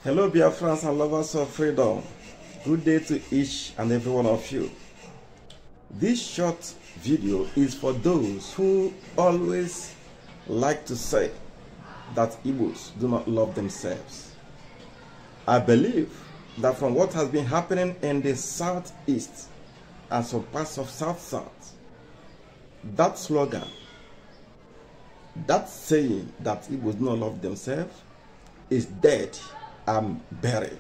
Hello, dear friends and lovers of freedom. Good day to each and every one of you. This short video is for those who always like to say that Igbos do not love themselves. I believe that from what has been happening in the southeast and some parts of south, that slogan, that saying that Igbos do not love themselves is dead and buried.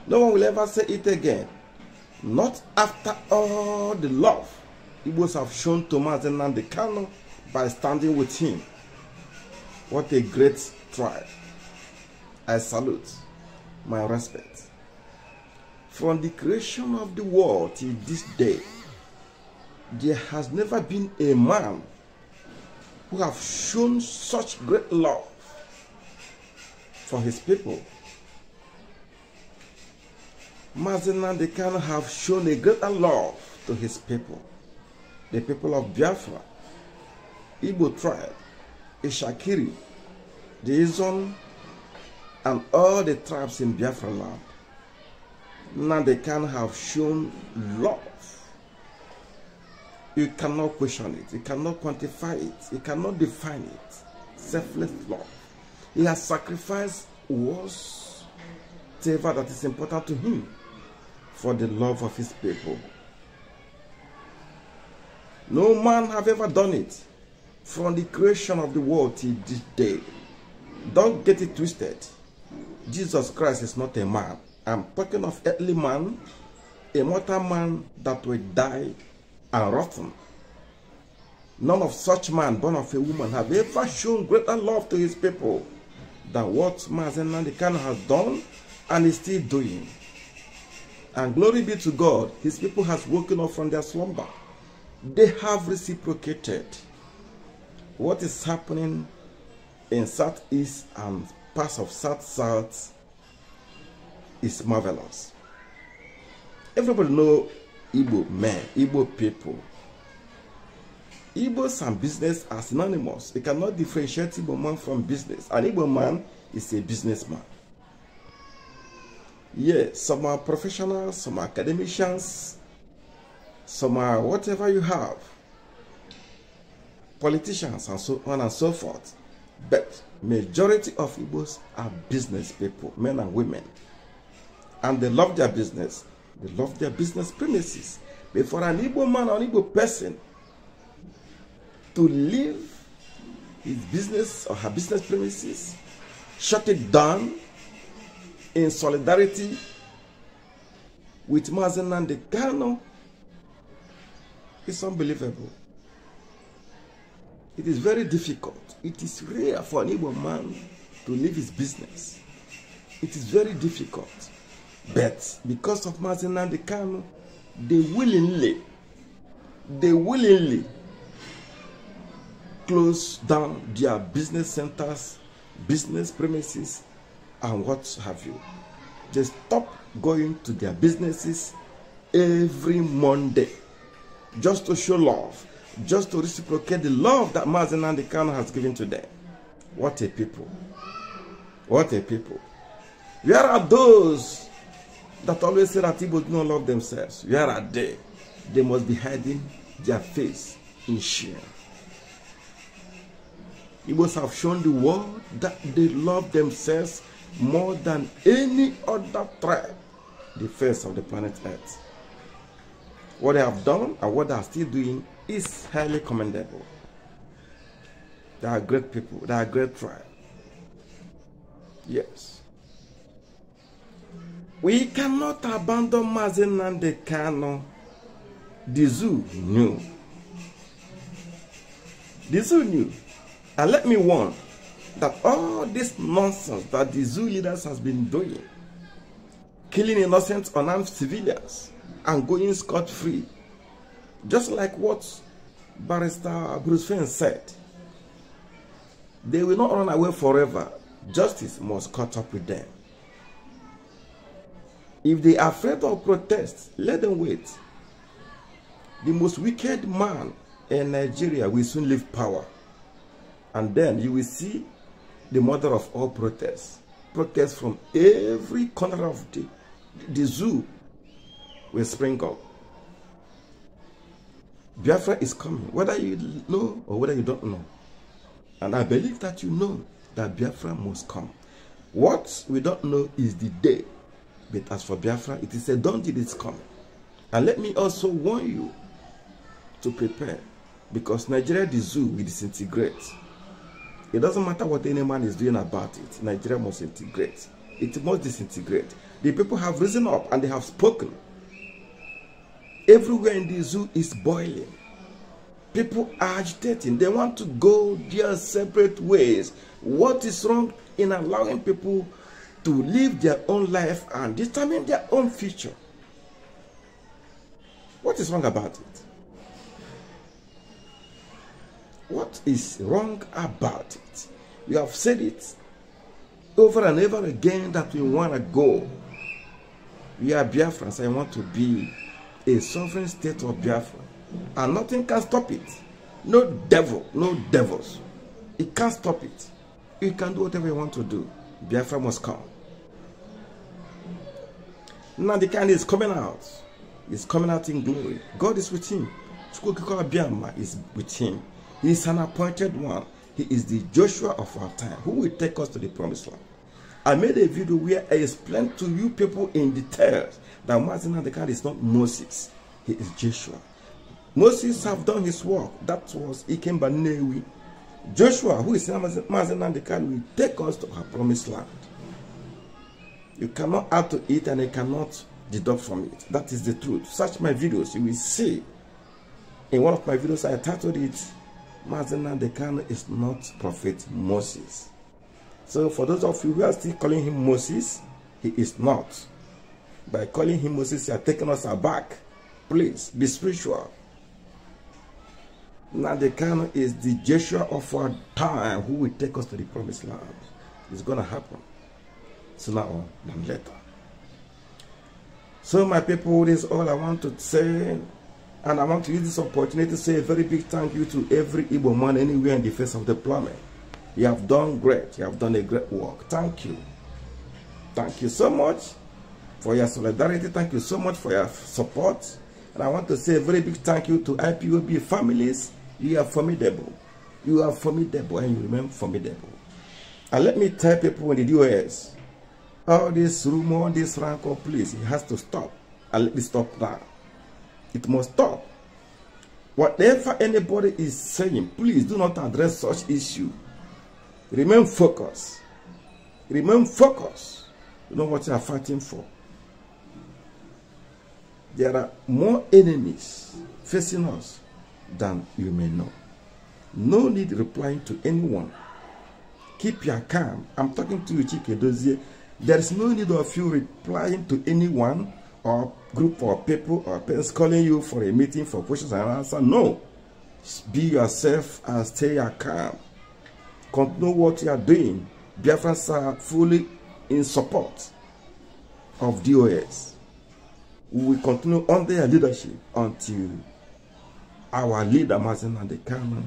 No one will ever say it again. Not after all the love Igbos have shown to Mazi Nnamdi Kanu by standing with him. What a great tribe. I salute, my respect. From the creation of the world till this day, there has never been a man who have shown such great love for his people. Mazi Nnamdi Kanu have shown a greater love to his people, the people of Biafra, Igbo tribe, Ishakiri, the Izon, and all the tribes in Biafra land. Nnamdi Kanu have shown love. You cannot question it, you cannot quantify it, you cannot define it. Selfless love. He has sacrificed whatever that is important to him for the love of his people. No man have ever done it from the creation of the world till this day. Don't get it twisted. Jesus Christ is not a man. I'm talking of earthly man, a mortal man that will die and rotten. None of such man born of a woman have ever shown greater love to his people than what Mazi Nnamdi Kanu has done and is still doing. And glory be to God, his people has woken up from their slumber. They have reciprocated. What is happening in southeast and parts of south is marvelous. Everybody know Igbo men, Igbo people. Igbos and business are synonymous. You cannot differentiate Igbo man from business. An Igbo man is a businessman. Yes, some are professionals, some are academicians, some are whatever you have, politicians and so on and so forth. But majority of Igbos are business people, men and women. And they love their business. They love their business premises. But for an Igbo man or an Igbo person to leave his business or her business premises, shut it down in solidarity with Mazi Nnamdi Kanu, is unbelievable. It is very difficult. It is rare for an Igbo man to leave his business. It is very difficult. But because of Mazi Nnamdi Kanu, they willingly close down their business centers, business premises, and what have you. They stop going to their businesses every Monday just to show love, just to reciprocate the love that Mazi Nnamdi Kanu has given to them. What a people. What a people. Where are those that always say that Igbo do not love themselves? Where are they? They must be hiding their face in shame. Igbos have shown the world that they love themselves more than any other tribe the face of the planet Earth. What they have done and what they are still doing is highly commendable. They are great people. They are a great tribe. Yes. We cannot abandon Mazi Nnamdi Kanu. The zoo knew. The zoo knew. And let me warn that all this nonsense that the zoo leaders has been doing, killing innocent unarmed civilians and going scot-free, just like what Barrister Bruce Fane said, they will not run away forever. Justice must catch up with them. If they are afraid of protest, let them wait. The most wicked man in Nigeria will soon leave power. And then you will see the mother of all protests, protests from every corner of the zoo will spring up. Biafra is coming, whether you know or whether you don't know. And I believe that you know that Biafra must come. What we don't know is the day. But as for Biafra, it is a done deal, it's coming. And let me also warn you to prepare, because Nigeria, the zoo, will disintegrate. It doesn't matter what any man is doing about it. Nigeria must integrate. It must disintegrate. The people have risen up and they have spoken. Everywhere in the zoo is boiling. People are agitating. They want to go their separate ways. What is wrong in allowing people to live their own life and determine their own future? What is wrong about it? What is wrong about it? We have said it over and over again that we want to go. We are Biafrans. I want to be a sovereign state of Biafra. And nothing can stop it. No devil, no devils. It can't stop it. You can do whatever you want to do. Biafra must come. Now the kind is coming out. He's coming out in glory. God is with him. Chukwuka is with him. He is an appointed one. He is the Joshua of our time, who will take us to the promised land. I made a video where I explained to you people in details that Mazi Nnamdi Kanu is not Moses. He is Joshua. Moses have done his work. That was Ikemba Nnewi. Joshua, who is Mazi Nnamdi Kanu, will take us to our promised land. You cannot add to it and you cannot deduct from it. That is the truth. Search my videos. You will see. In one of my videos, I titled it, Mazi Nnamdi Kanu is not Prophet Moses. So for those of you who are still calling him Moses, he is not. By calling him Moses, you are taking us aback. Please, be spiritual. Nnamdi Kanu is the Joshua of our time, who will take us to the promised land. It's going to happen sooner or later. So my people, this is all I want to say. And I want to use this opportunity to say a very big thank you to every Igbo man anywhere in the face of the planet. You have done great. You have done a great work. Thank you. Thank you so much for your solidarity. Thank you so much for your support. And I want to say a very big thank you to IPOB families. You are formidable. You are formidable and you remain formidable. And let me tell people in the US, all this rumor, this rancor, please, it has to stop. And let me stop now. It must stop. Whatever anybody is saying, please do not address such issue. Remain focused. Remain focused. You know what you are fighting for. There are more enemies facing us than you may know. No need replying to anyone. Keep your calm. I'm talking to you, Chike Dozie. There is no need of you replying to anyone or group or people or parents calling you for a meeting for questions and answers. No. Be yourself and stay calm. Continue what you are doing. Biafrans are fully in support of DOS. We will continue under their leadership until our leader, Mazi Nnamdi Kanu,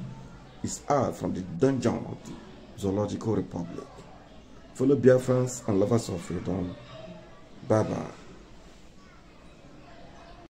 is out from the dungeon of the Zoological Republic. Fellow Biafrans and lovers of freedom, bye-bye.